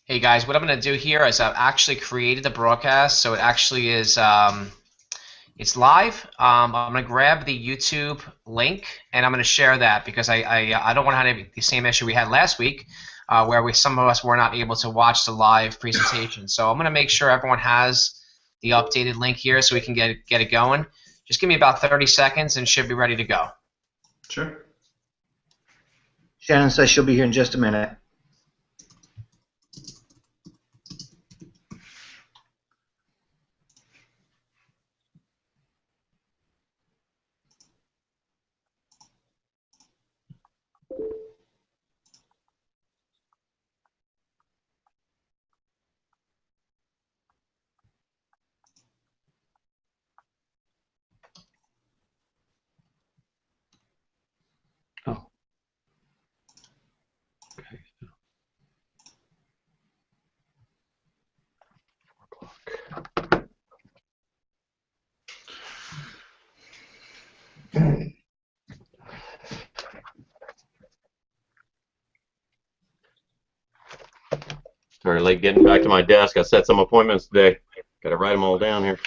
Hey guys, what I'm going to do here is I've actually created the broadcast, so it actually is it's live. I'm going to grab the YouTube link and I'm going to share that because I don't want to have the same issue we had last week, where some of us were not able to watch the live presentation. So I'm going to make sure everyone has the updated link here so we can get it going. Just give me about 30 seconds and it should be ready to go. Sure. Shannon says she'll be here in just a minute. Oh. Okay. 4 o'clock. Sorry, late getting back to my desk. I set some appointments today. Got to write them all down here.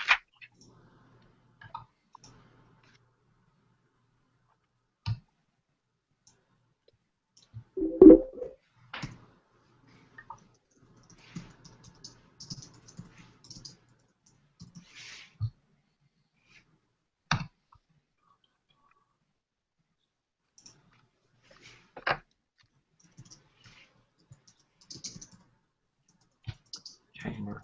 Chamber.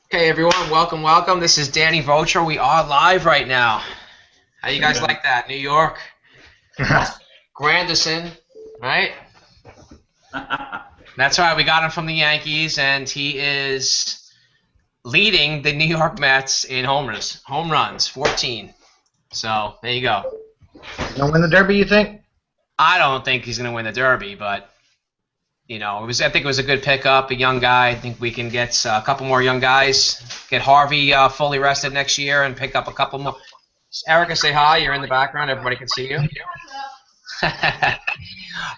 Okay, everyone, welcome, welcome. This is Danny Vocher. We are live right now. How you guys like that? New York, Granderson, right? That's right. We got him from the Yankees, and he is leading the New York Mets in home runs, 14. So there you go. Gonna win the Derby, you think? I don't think he's going to win the Derby, but you know, I think it was a good pickup, a young guy. I think we can get a couple more young guys, get Harvey fully rested next year, and pick up a couple more. Erica, say hi. You're in the background. Everybody can see you.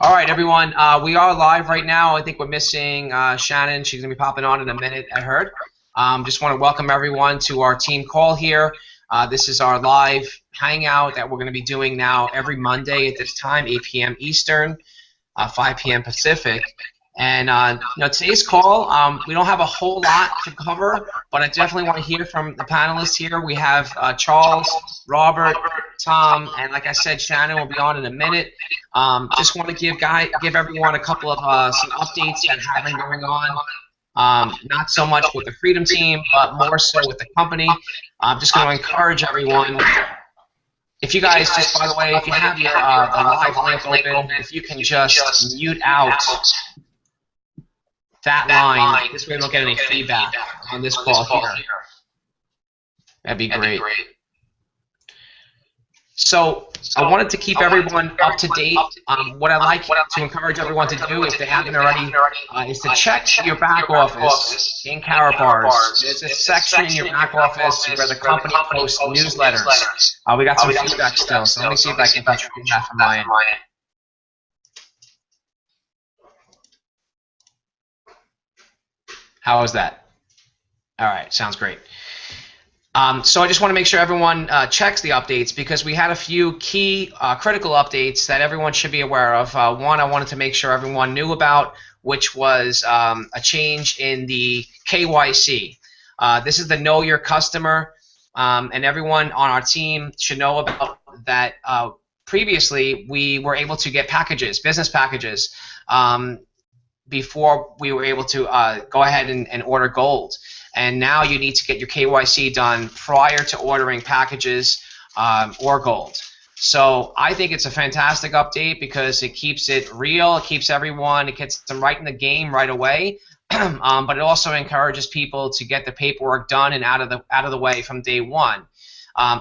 All right, everyone. We are live right now. I think we're missing Shannon. She's going to be popping on in a minute, I heard. Just want to welcome everyone to our team call here. This is our live hangout that we're going to be doing now every Monday at this time, 8 p.m. Eastern, 5 p.m. Pacific. And you know, today's call, we don't have a whole lot to cover, but I definitely want to hear from the panelists here. We have Charles, Robert, Tom, and like I said, Shannon will be on in a minute. Just want to give everyone a couple of some updates that have been going on. Not so much with the Freedom Team, but more so with the company. I'm just going to encourage everyone. If you guys, just by the way, if you have your the live link open, if you can just mute out that line, this way we don't get any feedback on this call here. That'd be great. So I wanted to keep everyone up to date. What I'd like to encourage everyone to do, if they haven't already, is to check your back office in Karatbars. There's a section in your back office where the company posts newsletters. We got some feedback still, so let me see if I can get that from my end. How is that? All right, sounds great. So I just want to make sure everyone checks the updates because we had a few key critical updates that everyone should be aware of. One I wanted to make sure everyone knew about, which was a change in the KYC. This is the Know Your Customer, and everyone on our team should know about that. Previously, we were able to get packages, business packages, before we were able to go ahead and order gold. And now you need to get your KYC done prior to ordering packages or gold. So I think it's a fantastic update because it keeps it real, it keeps everyone, it gets them right in the game right away. But it also encourages people to get the paperwork done and out of the way from day one.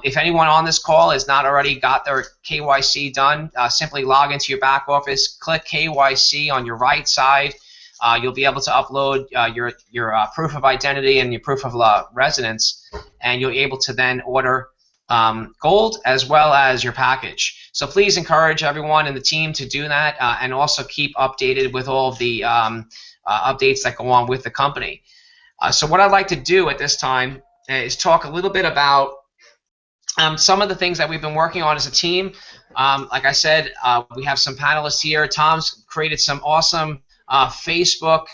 If anyone on this call has not already got their KYC done, simply log into your back office, click KYC on your right side. you'll be able to upload your proof of identity and your proof of residence, and you'll be able to then order gold as well as your package. So please encourage everyone in the team to do that, and also keep updated with all of the updates that go on with the company. So what I'd like to do at this time is talk a little bit about some of the things that we've been working on as a team. Like I said, we have some panelists here. Tom's created some awesome Facebook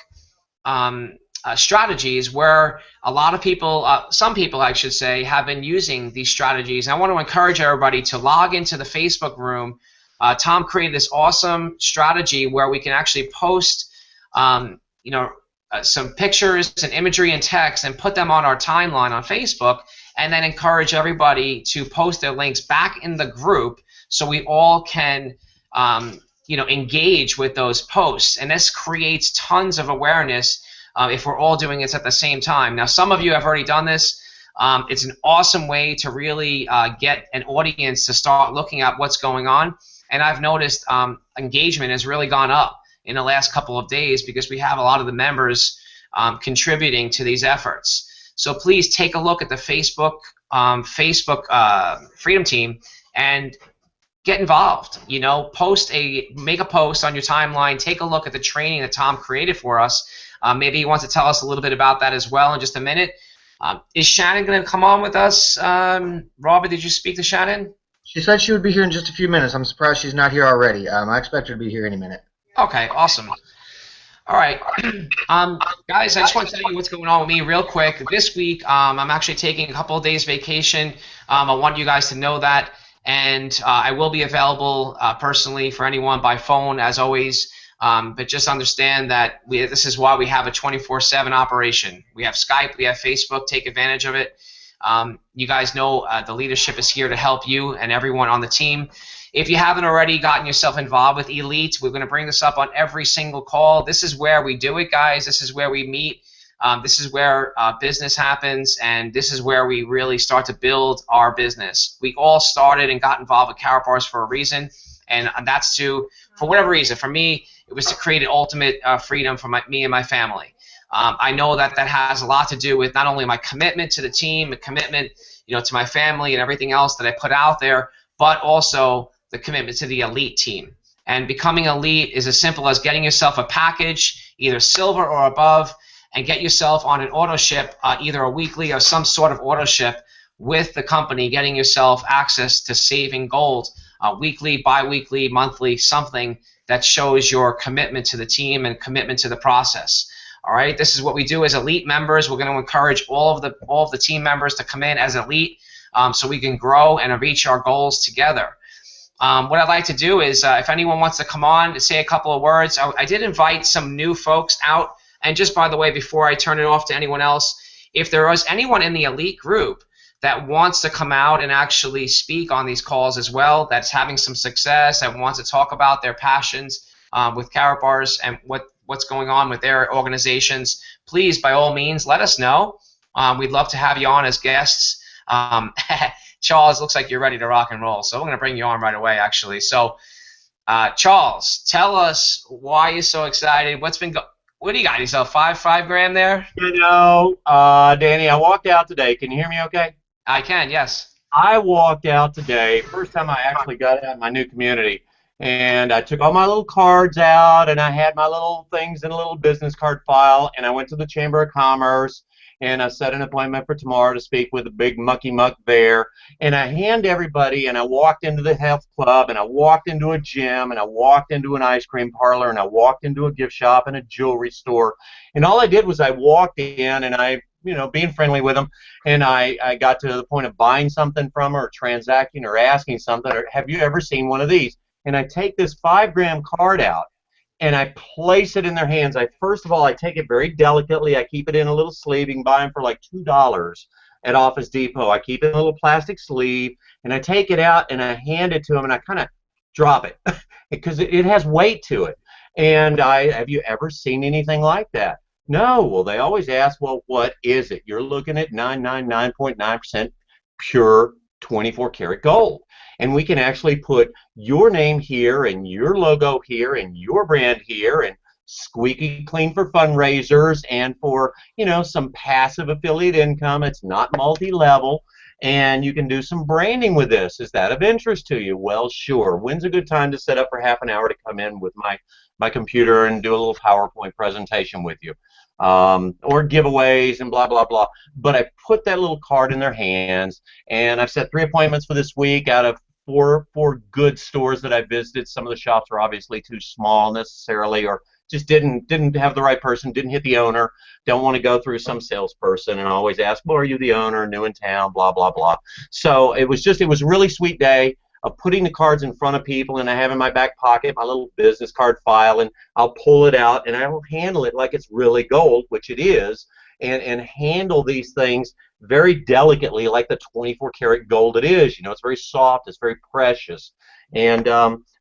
strategies where a lot of people, some people I should say, have been using these strategies. And I want to encourage everybody to log into the Facebook room. Tom created this awesome strategy where we can actually post some pictures and imagery and text and put them on our timeline on Facebook, and then encourage everybody to post their links back in the group so we all can engage with those posts. And this creates tons of awareness if we're all doing this at the same time. Now, some of you have already done this. It's an awesome way to really get an audience to start looking at what's going on. And I've noticed engagement has really gone up in the last couple of days because we have a lot of the members contributing to these efforts. So please take a look at the Facebook Freedom Team and get involved. Make a post on your timeline. Take a look at the training that Tom created for us. Maybe he wants to tell us a little bit about that as well in just a minute. Is Shannon going to come on with us? Robert, did you speak to Shannon? She said she would be here in just a few minutes. I'm surprised she's not here already. I expect her to be here any minute. Okay, awesome. All right, guys, I just want to tell you what's going on with me real quick. This week, I'm actually taking a couple of days vacation. I want you guys to know that, and I will be available personally for anyone by phone, as always. But just understand that this is why we have a 24/7 operation. We have Skype, we have Facebook. Take advantage of it. You guys know the leadership is here to help you and everyone on the team. If you haven't already gotten yourself involved with Elite, we're going to bring this up on every single call. This is where we do it, guys. This is where we meet. This is where business happens, and this is where we really start to build our business. We all started and got involved with Karatbars for a reason, and that's for whatever reason. For me, it was to create an ultimate freedom for me and my family. I know that has a lot to do with not only my commitment to the team, the commitment to my family and everything else that I put out there, but also the commitment to the Elite team. And becoming Elite is as simple as getting yourself a package, either silver or above, and get yourself on an auto ship, either a weekly or some sort of auto ship with the company, getting yourself access to saving gold weekly, bi-weekly, monthly, something that shows your commitment to the team and commitment to the process. All right, this is what we do as Elite members. We're going to encourage all of the team members to come in as Elite so we can grow and reach our goals together. What I'd like to do is, if anyone wants to come on to say a couple of words, I did invite some new folks out. And just by the way, before I turn it off to anyone else, if there was anyone in the Elite group that wants to come out and actually speak on these calls as well, that's having some success, that wants to talk about their passions with Karatbars and what's going on with their organizations, please, by all means, let us know. We'd love to have you on as guests. Charles, looks like you're ready to rock and roll, so we're going to bring you on right away, actually. So, Charles, tell us why you're so excited. What do you got? Yourself five grand there? Danny, I walked out today. Can you hear me okay? I can, yes. I walked out today, first time I actually got out in my new community, and I took all my little cards out, and I had my little things in a little business card file, and I went to the Chamber of Commerce, and I set an appointment for tomorrow to speak with a big mucky muck there, and I hand everybody, and I walked into the health club, and I walked into a gym, and I walked into an ice cream parlor, and I walked into a gift shop and a jewelry store, and all I did was I walked in, and I, being friendly with them, and I got to the point of buying something from her, or transacting, or asking something, or have you ever seen one of these? And I take this 5-gram card out, and I place it in their hands. First of all, I take it very delicately. I keep it in a little sleeve. You can buy them for like $2 at Office Depot. I keep it in a little plastic sleeve, and I take it out, and I hand it to them, and I kind of drop it because it has weight to it. And have you ever seen anything like that? No. Well, they always ask, well, what is it? You're looking at 999.9% pure 24-karat gold. And we can actually put your name here and your logo here and your brand here, and squeaky clean for fundraisers and for, you know, some passive affiliate income. It's not multi-level, and you can do some branding with this. Is that of interest to you? Well, sure. When's a good time to set up for half an hour to come in with my computer and do a little PowerPoint presentation with you? Or giveaways and blah, blah, blah. But I put that little card in their hands, and I've set 3 appointments for this week out of four good stores that I visited. Some of the shops are obviously too small necessarily, or just didn't have the right person, didn't hit the owner, don't want to go through some salesperson, and I always ask, well, are you the owner, new in town, blah, blah, blah. So it was a really sweet day of putting the cards in front of people, and I have in my back pocket my little business card file, and I'll pull it out, and I will handle it like it's really gold, which it is, and handle these things very delicately like the 24 karat gold it is. You know, it's very soft, it's very precious, and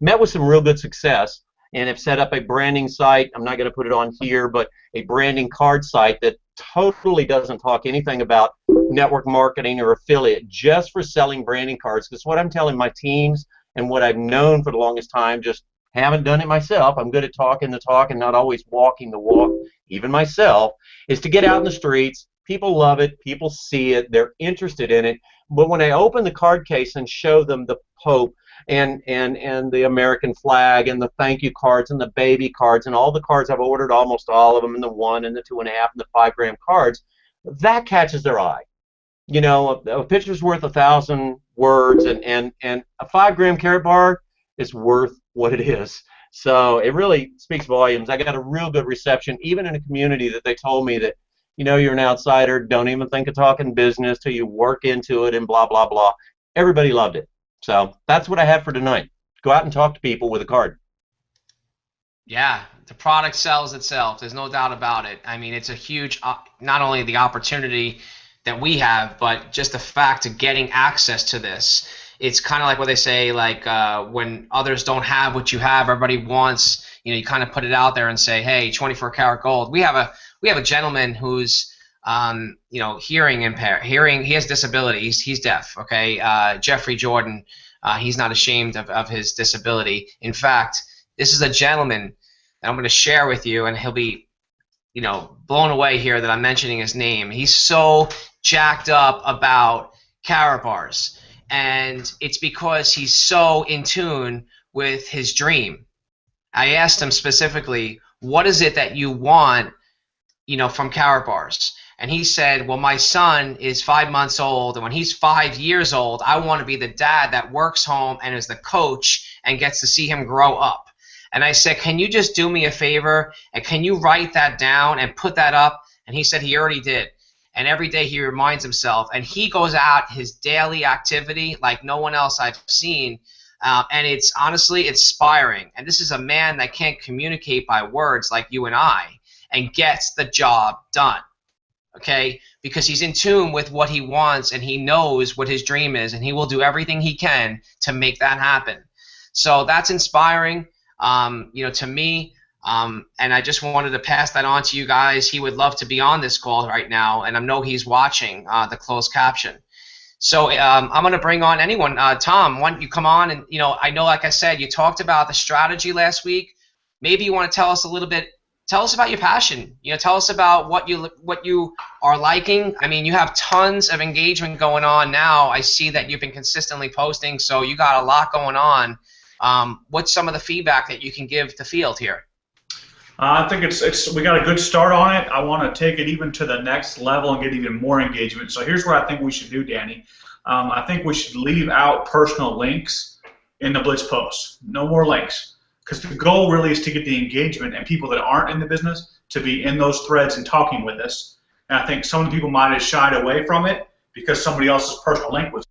met with some real good success, and have set up a branding site. I'm not going to put it on here, but a branding card site that totally doesn't talk anything about network marketing or affiliate, just for selling branding cards. Because what I'm telling my teams and what I've known for the longest time, just haven't done it myself, I'm good at talking the talk and not always walking the walk, even myself, is to get out in the streets. People love it, people see it, they're interested in it. But when I open the card case and show them the Pope and the American flag and the thank you cards and the baby cards and all the cards I've ordered, almost all of them, and the 1 and the 2.5 and the 5 gram cards, that catches their eye. You know, a picture's worth 1,000 words, and a 5 gram carat bar is worth what it is. So it really speaks volumes. I got a real good reception, even in a community that they told me that, you know, you're an outsider, don't even think of talking business till you work into it and blah, blah, blah. Everybody loved it. So that's what I had for tonight. Go out and talk to people with a card. Yeah, the product sells itself. There's no doubt about it. I mean, it's a huge, not only the opportunity that we have, but just the fact of getting access to this. It's kind of like what they say, like when others don't have what you have, everybody wants, you know, you kind of put it out there and say, hey, 24 karat gold. We have a gentleman who's you know, hearing impaired, he has disabilities, he's deaf, okay? Jeffrey Jordan, he's not ashamed of his disability. In fact, this is a gentleman that I'm going to share with you, and he'll be, you know, blown away here that I'm mentioning his name. He's so jacked up about carat bars, and it's because he's so in tune with his dream. I asked him specifically, what is it that you want, you know, from carat bars? And he said, well, my son is 5 months old, and when he's 5 years old, I want to be the dad that works home and is the coach and gets to see him grow up. And I said, can you just do me a favor, and can you write that down and put that up? And he said he already did. And every day he reminds himself, and he goes out his daily activity like no one else I've seen, and it's honestly inspiring. And this is a man that can't communicate by words like you and I, and gets the job done. Okay, because he's in tune with what he wants, and he knows what his dream is, and he will do everything he can to make that happen. So that's inspiring, you know, to me, and I just wanted to pass that on to you guys. He would love to be on this call right now, and I know he's watching the closed caption. So I'm going to bring on anyone. Tom, why don't you come on? And, you know, I know, like I said, you talked about the strategy last week. Maybe you want to tell us a little bit. Tell us about your passion. You know, tell us about what you are liking. I mean, you have tons of engagement going on now. I see that you've been consistently posting, so you got a lot going on. What's some of the feedback that you can give the field here? I think we got a good start on it. I want to take it even to the next level and get even more engagement. So here's what I think we should do, Danny. I think we should leave out personal links in the Blitz post. No more links. Because the goal really is to get the engagement and people that aren't in the business to be in those threads and talking with us. And I think some of the people might have shied away from it because somebody else's personal link was.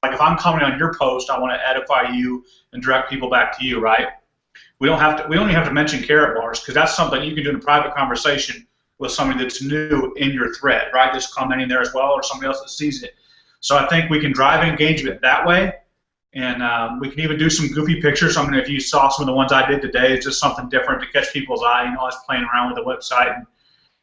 Like if I'm commenting on your post, I want to edify you and direct people back to you, right? We don't even have to mention carat bars because that's something you can do in a private conversation with somebody that's new in your thread, right? Just commenting there as well, or somebody else that sees it. So I think we can drive engagement that way. And we can even do some goofy pictures. I mean, if you saw some of the ones I did today, it's just something different to catch people's eye. You know, I was playing around with the website and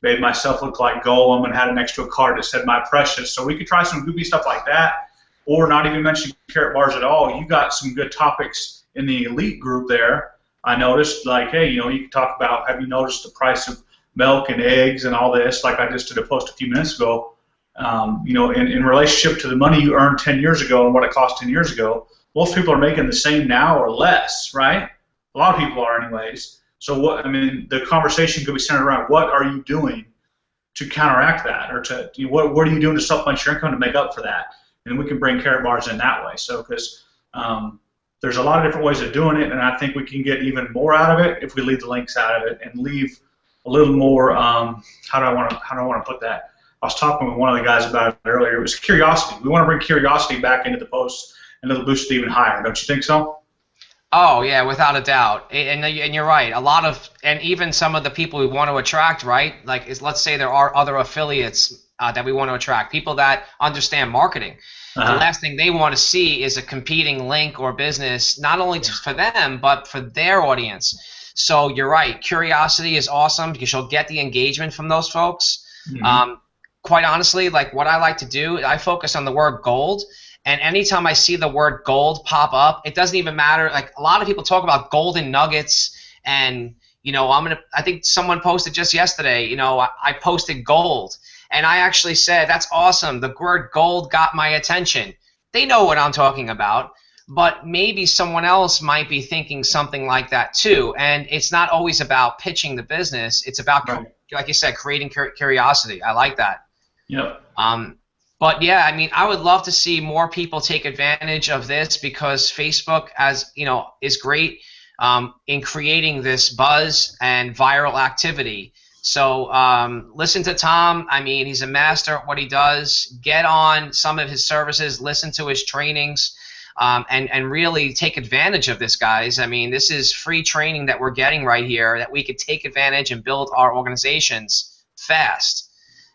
made myself look like Golem and had it next to a card that said "My Precious." So we could try some goofy stuff like that, or not even mention carat bars at all. You got some good topics in the elite group there I noticed, like, hey, you can talk about, have you noticed the price of milk and eggs and all this? Like I just did a post a few minutes ago. In relationship to the money you earned 10 years ago and what it cost 10 years ago, most people are making the same now or less, right? A lot of people are, anyways. So the conversation could be centered around what are you doing to counteract that, or what are you doing to supplement your income to make up for that? And we can bring carrot bars in that way. So because there's a lot of different ways of doing it, and I think we can get even more out of it if we leave the links out of it and leave a little more. How do I want to put that? I was talking with one of the guys about it earlier. It was curiosity. We want to bring curiosity back into the post and it'll boost it even higher. Don't you think so? Oh yeah, without a doubt, and you're right. And even some of the people we want to attract, right? Like, let's say there are other affiliates that we want to attract, people that understand marketing. The last thing they want to see is a competing link or business, not only for them but for their audience. So you're right. Curiosity is awesome because you'll get the engagement from those folks. Mm-hmm. Quite honestly, like what I like to do, I focus on the word gold. And anytime I see the word gold pop up, it doesn't even matter. Like a lot of people talk about golden nuggets, and I think someone posted just yesterday. I posted gold, and I actually said that's awesome. The word gold got my attention. They know what I'm talking about, but maybe someone else might be thinking something like that too. And it's not always about pitching the business. It's about, like you said, creating curiosity. I like that. Yep. But yeah, I would love to see more people take advantage of this because Facebook, is great in creating this buzz and viral activity. So listen to Tom. He's a master at what he does. Get on some of his services, listen to his trainings, and really take advantage of this, guys. This is free training that we're getting right here that we could take advantage and build our organizations fast.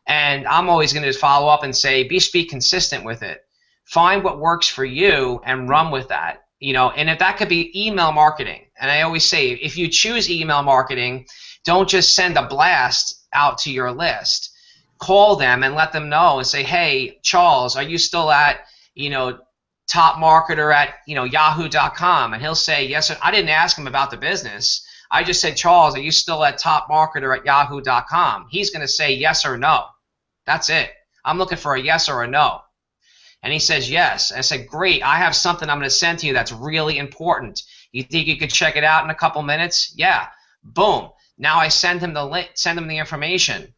And I'm always going to follow up and say, be consistent with it. Find what works for you and run with that. And if that could be email marketing, and I always say, if you choose email marketing, don't just send a blast out to your list. Call them and let them know and say, hey, Charles, are you still at, top marketer at, yahoo.com? And he'll say, yes. I didn't ask him about the business. I just said, Charles, are you still at top marketer at yahoo.com? He's going to say yes or no. That's it. I'm looking for a yes or a no. And he says yes. I said, great. I have something I'm going to send to you that's really important. You think you could check it out in a couple minutes? Yeah. Boom. Now I send him the link, send him the information.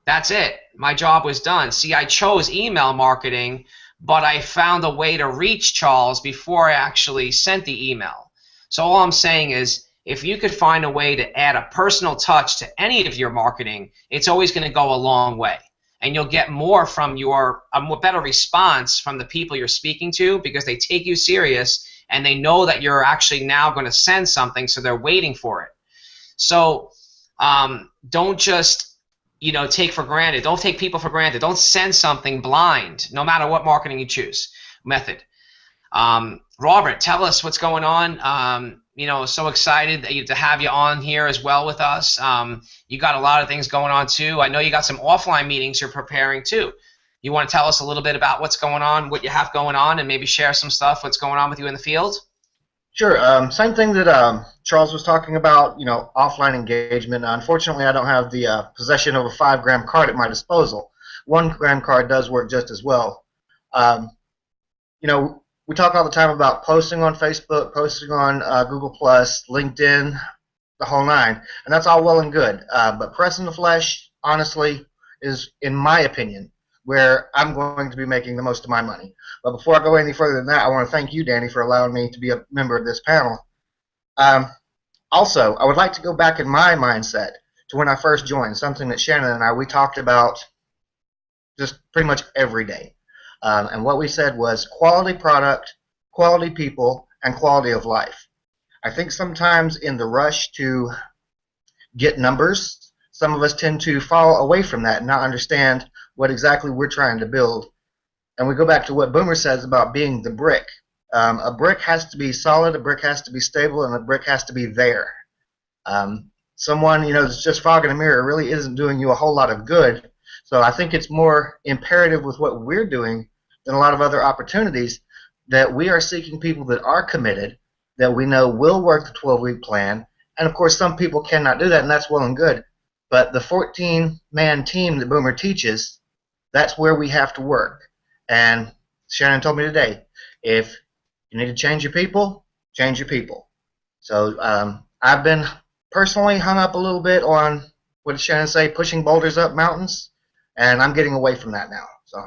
That's it. My job was done. See, I chose email marketing, but I found a way to reach Charles before I actually sent the email. So all I'm saying is, if you could find a way to add a personal touch to any of your marketing, it's always going to go a long way. And you'll get more from a better response from the people you're speaking to because they take you serious and they know that you're actually now going to send something, so they're waiting for it. So don't just take for granted. Don't take people for granted. Don't send something blind, no matter what marketing you choose method. Robert, tell us what's going on. So excited to have you on here as well with us. You got a lot of things going on too. I know you got some offline meetings you're preparing too. You want to tell us a little bit about what's going on, what you have going on, and maybe share some stuff, what's going on with you in the field? Sure. Same thing that Charles was talking about, offline engagement. Unfortunately, I don't have the possession of a 5-gram card at my disposal. 1-gram card does work just as well. We talk all the time about posting on Facebook, posting on Google+, LinkedIn, the whole nine, and that's all well and good. But press in the flesh, honestly, is, in my opinion, where I'm going to be making the most of my money. But before I go any further than that, I want to thank you, Danny, for allowing me to be a member of this panel. Also, I would like to go back in my mindset to when I first joined, something that Shannon and we talked about just pretty much every day. And what we said was quality product, quality people, and quality of life. I think sometimes in the rush to get numbers, some of us tend to fall away from that and not understand what exactly we're trying to build. And we go back to what Boomer says about being the brick. A brick has to be solid, a brick has to be stable, and a brick has to be there. Someone, that's just fogging a mirror really isn't doing you a whole lot of good. So I think it's more imperative with what we're doing than a lot of other opportunities that we are seeking people that are committed, that we know will work the 12-week plan, And of course, some people cannot do that, and that's well and good. But the 14-man team that Boomer teaches, that's where we have to work. And Shannon told me today, if you need to change your people, change your people. So I've been personally hung up a little bit on, what did Shannon say, pushing boulders up mountains, and I'm getting away from that now. So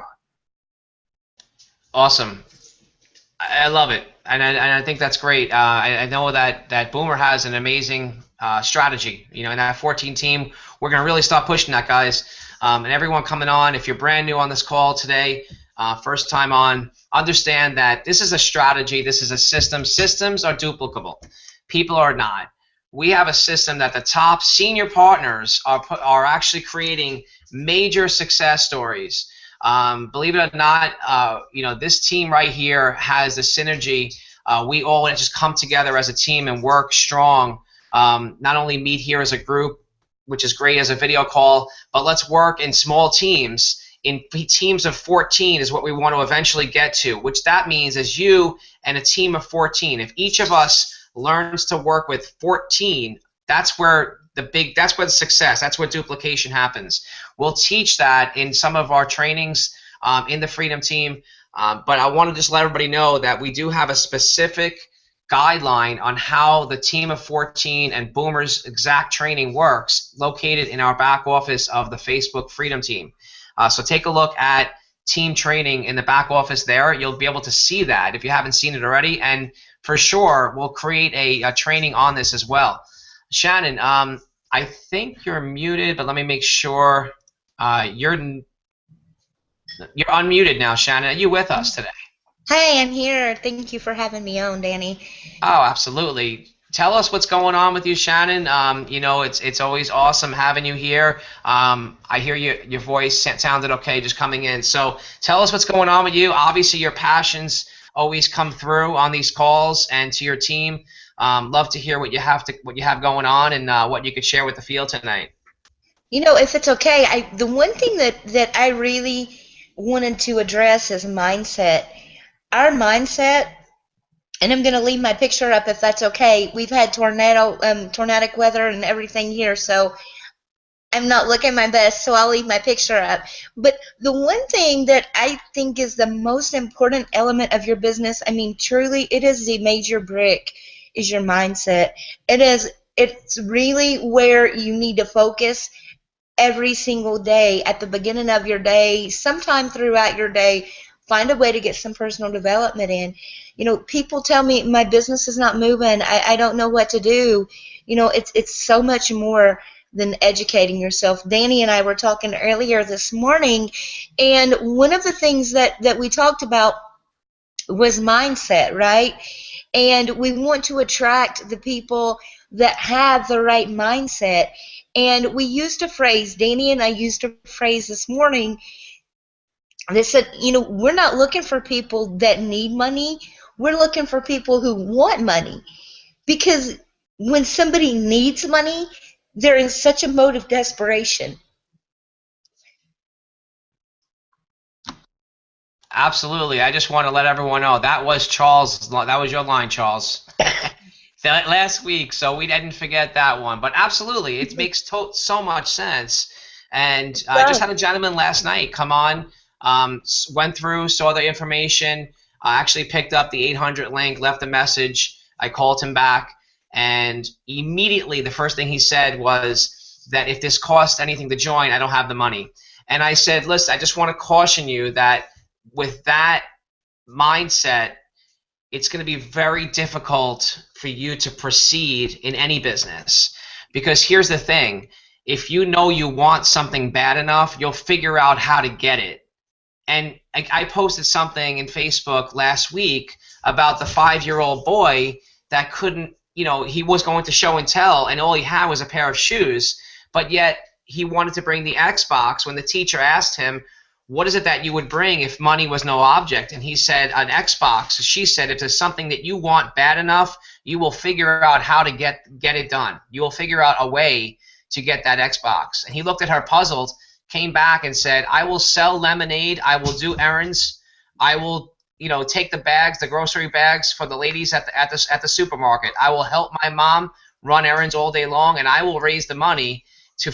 Awesome. I love it, and I think that's great. I know that Boomer has an amazing strategy. You know, in that 14 team, we're going to really start pushing that, guys. And everyone coming on, if you're brand new on this call today, first time on, understand that this is a strategy. This is a system. Systems are duplicable. People are not. We have a system that the top senior partners are actually creating major success stories. Believe it or not, you know, this team right here has the synergy. We all just come together as a team and work strong. Not only meet here as a group, which is great as a video call, but let's work in small teams. In teams of 14 is what we want to eventually get to, which that means is you and a team of 14. If each of us learns to work with 14, that's where the success, that's where duplication happens. We'll teach that in some of our trainings in the Freedom Team, but I want to just let everybody know that we do have a specific guideline on how the team of 14 and Boomer's exact training works, located in our back office of the Facebook Freedom Team. So take a look at team training in the back office there. You'll be able to see that if you haven't seen it already, and for sure we'll create a training on this as well. Shannon, I think you're muted, but let me make sure you're unmuted now. Shannon, are you with us today? Hi, I'm here. Thank you for having me on, Danny. Oh, absolutely. Tell us what's going on with you, Shannon. You know, it's always awesome having you here. I hear your voice sounded okay just coming in. So tell us what's going on with you. Obviously, your passions always come through on these calls and to your team. Love to hear what you have going on and what you could share with the field tonight. You know, if it's okay, the one thing that I really wanted to address is mindset. Our mindset, and I'm going to leave my picture up if that's okay. We've had tornadic weather and everything here, so I'm not looking my best, so I'll leave my picture up. But the one thing that I think is the most important element of your business, I mean, truly, it is the major brick, is your mindset. It's really where you need to focus every single day, at the beginning of your day, sometime throughout your day. Find a way to get some personal development in. You know, people tell me my business is not moving. I don't know what to do. You know, it's so much more than educating yourself. Danny and I were talking earlier this morning, and one of the things that we talked about was mindset, right? And we want to attract the people that have the right mindset. And we used a phrase, Danny and I used a phrase this morning. They said, you know, we're not looking for people that need money. We're looking for people who want money. Because when somebody needs money, they're in such a mode of desperation. Absolutely. I just want to let everyone know that was Charles. That was your line, Charles. Last week, so we didn't forget that one. But absolutely, it makes so much sense. And I just had a gentleman last night come on. Went through, saw the information, actually picked up the 800 link, left a message. I called him back, and immediately the first thing he said was that if this costs anything to join, I don't have the money. And I said, listen, I just want to caution you that with that mindset, it's going to be very difficult for you to proceed in any business. Because here's the thing, if you know you want something bad enough, you'll figure out how to get it. And I posted something in Facebook last week about the 5-year-old boy that couldn't, you know, he was going to show and tell, and all he had was a pair of shoes, but yet he wanted to bring the Xbox when the teacher asked him, what is it that you would bring if money was no object? And he said, an Xbox. She said, if there's something that you want bad enough, you will figure out how to get it done. You will figure out a way to get that Xbox. And he looked at her puzzled, came back and said, I will sell lemonade, I will do errands, I will, you know, take the bags, the grocery bags for the ladies at the supermarket. I will help my mom run errands all day long, and I will raise the money to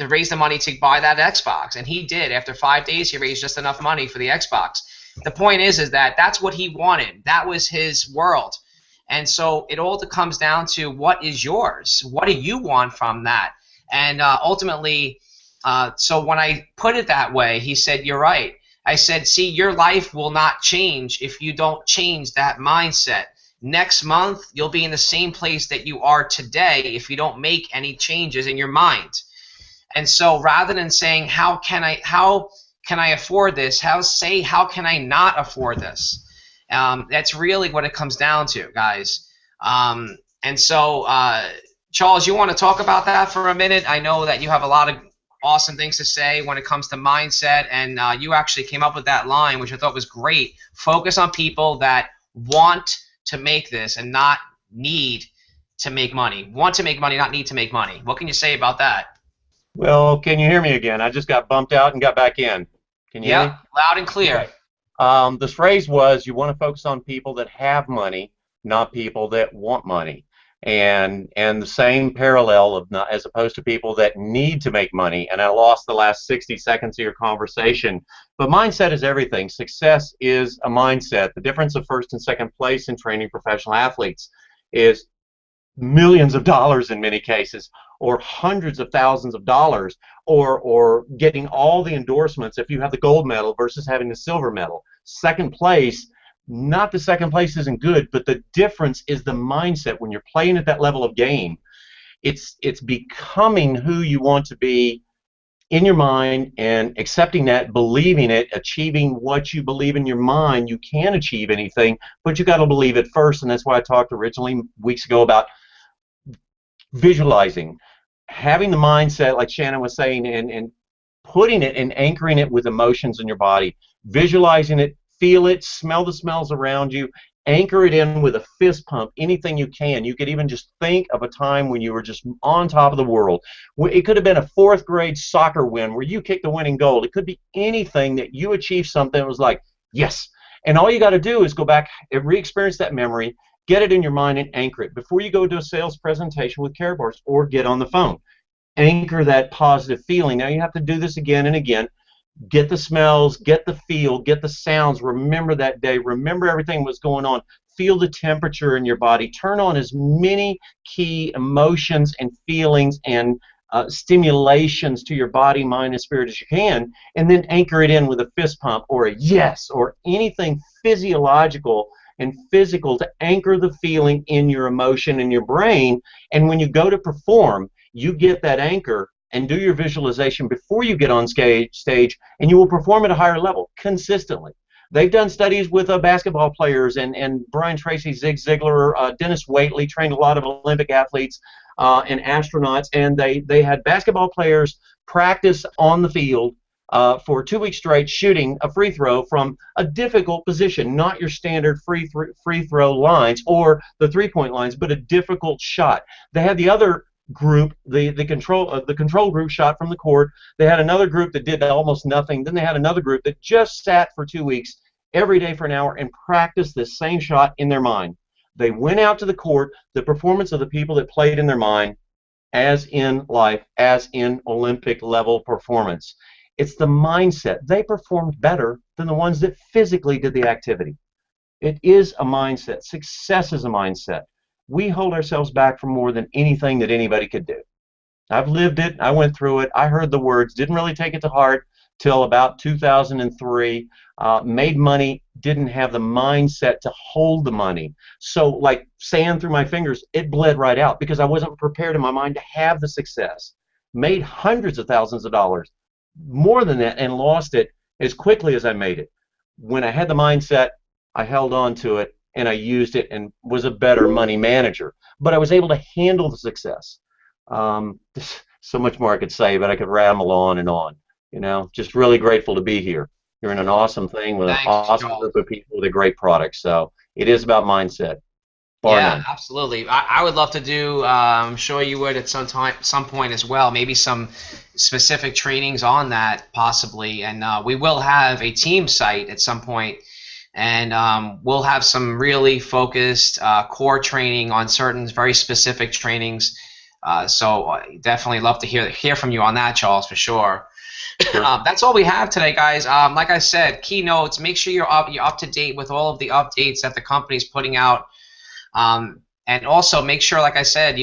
raise the money to buy that Xbox. And he did. After 5 days, he raised just enough money for the Xbox. The point is that that's what he wanted. That was his world. And so it all comes down to what is yours? What do you want from that? And ultimately, so when I put it that way, he said, you're right. I said, see, your life will not change if you don't change that mindset. Next month, you'll be in the same place that you are today if you don't make any changes in your mind. And so rather than saying, how can I afford this? How can I not afford this? That's really what it comes down to, guys. And so, Charles, you want to talk about that for a minute? I know that you have a lot of awesome things to say when it comes to mindset, and you actually came up with that line, which I thought was great. Focus on people that want to make this and not need to make money. Want to make money, not need to make money. What can you say about that? Well, can you hear me again? I just got bumped out and got back in. Can you hear me? Loud and clear. Okay. This phrase was, you want to focus on people that have money, not people that want money. And the same parallel of not, as opposed to people that need to make money. And I lost the last 60 seconds of your conversation. But mindset is everything. Success is a mindset. The difference of first and second place in training professional athletes is millions of dollars in many cases, or hundreds of thousands of dollars, or getting all the endorsements if you have the gold medal versus having the silver medal. Second place, not the second place isn't good, but the difference is the mindset. When you're playing at that level of game, it's becoming who you want to be in your mind and accepting that, believing it, achieving what you believe in your mind. You can achieve anything, but you got to believe it first, and that's why I talked originally weeks ago about visualizing, having the mindset like Shannon was saying, and putting it and anchoring it with emotions in your body, visualizing it, feel it, smell the smells around you, anchor it in with a fist pump, anything you can. You could even just think of a time when you were just on top of the world. It could have been a 4th grade soccer win where you kicked the winning goal. It could be anything that you achieved something that was like, yes. And all you got to do is go back and re-experience that memory, get it in your mind and anchor it. Before you go to a sales presentation with Care Bars or get on the phone, anchor that positive feeling. Now you have to do this again and again. Get the smells, get the feel, get the sounds. Remember that day. Remember everything that's going on. Feel the temperature in your body. Turn on as many key emotions and feelings and stimulations to your body, mind, and spirit as you can, and then anchor it in with a fist pump or a yes or anything physiological and physical to anchor the feeling in your emotion and your brain. And when you go to perform, you get that anchor and do your visualization before you get on stage, and you will perform at a higher level consistently. They've done studies with basketball players, and Brian Tracy, Zig Ziglar, Dennis Waitley trained a lot of Olympic athletes and astronauts, and they had basketball players practice on the field for 2 weeks straight shooting a free throw from a difficult position, not your standard free throw lines or the three-point lines, but a difficult shot. They had the other group, the control group shot from the court. They had another group that did almost nothing. Then they had another group that just sat for 2 weeks every day for an hour and practiced this same shot in their mind. They went out to the court. The performance of the people that played in their mind, as in life, as in Olympic level performance. It's the mindset. They performed better than the ones that physically did the activity. It is a mindset. Success is a mindset. We hold ourselves back from more than anything that anybody could do. I've lived it. I went through it. I heard the words. Didn't really take it to heart till about 2003. Made money. Didn't have the mindset to hold the money. So like sand through my fingers, it bled right out because I wasn't prepared in my mind to have the success. Made hundreds of thousands of dollars, more than that, and lost it as quickly as I made it. When I had the mindset, I held on to it, and I used it and was a better money manager. But I was able to handle the success. There's so much more I could say, but I could ramble on and on. You know, just really grateful to be here. You're in an awesome thing with an awesome group of people with a great product. So it is about mindset. Yeah, absolutely. I would love to do. I'm sure you would at some point as well. Maybe some specific trainings on that, possibly. And we will have a team site at some point and we'll have some really focused core training on certain very specific trainings. So definitely love to hear from you on that, Charles, for sure. That's all we have today, guys. Like I said, keynotes. Make sure you're up to date with all of the updates that the company's putting out, and also make sure, like I said,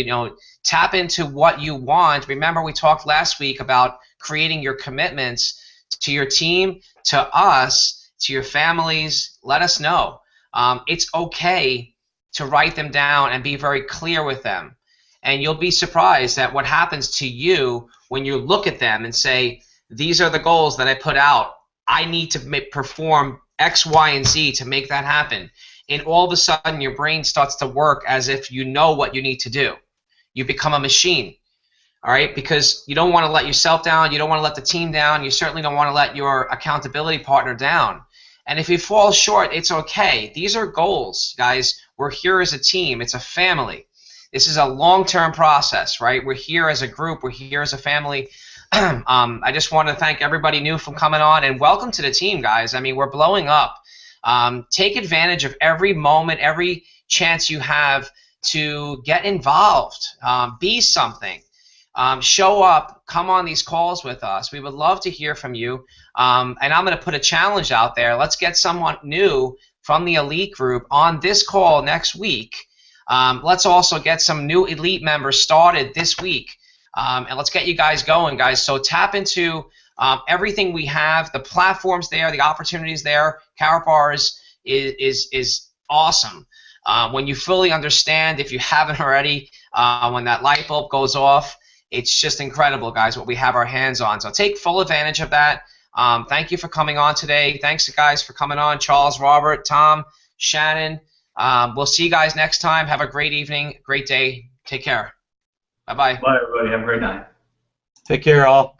tap into what you want. Remember, we talked last week about creating your commitments to your team, to us, to your families. Let us know. It's okay to write them down and be very clear with them. And you'll be surprised at what happens to you when you look at them and say, these are the goals that I put out. I need to perform X, Y, and Z to make that happen. And all of a sudden, your brain starts to work as if you know what you need to do. You become a machine, all right? Because you don't want to let yourself down. You don't want to let the team down. You certainly don't want to let your accountability partner down. And if you fall short, it's okay. These are goals, guys. We're here as a team. It's a family. This is a long-term process, right? We're here as a group. We're here as a family. I just want to thank everybody new for coming on, and welcome to the team, guys. I mean, we're blowing up. Take advantage of every moment, every chance you have to get involved, be something, show up, come on these calls with us. We would love to hear from you. And I'm going to put a challenge out there. Let's get someone new from the elite group on this call next week. Let's also get some new elite members started this week. And let's get you guys going, guys. So tap into everything we have, the platforms there, the opportunities there. Karatbar is awesome. When you fully understand, if you haven't already, when that light bulb goes off, it's just incredible, guys, what we have our hands on. So take full advantage of that. Thank you for coming on today. Thanks, guys, for coming on. Charles, Robert, Tom, Shannon. We'll see you guys next time. Have a great evening, great day. Take care. Bye-bye. Bye, everybody. Have a great night. Take care, all.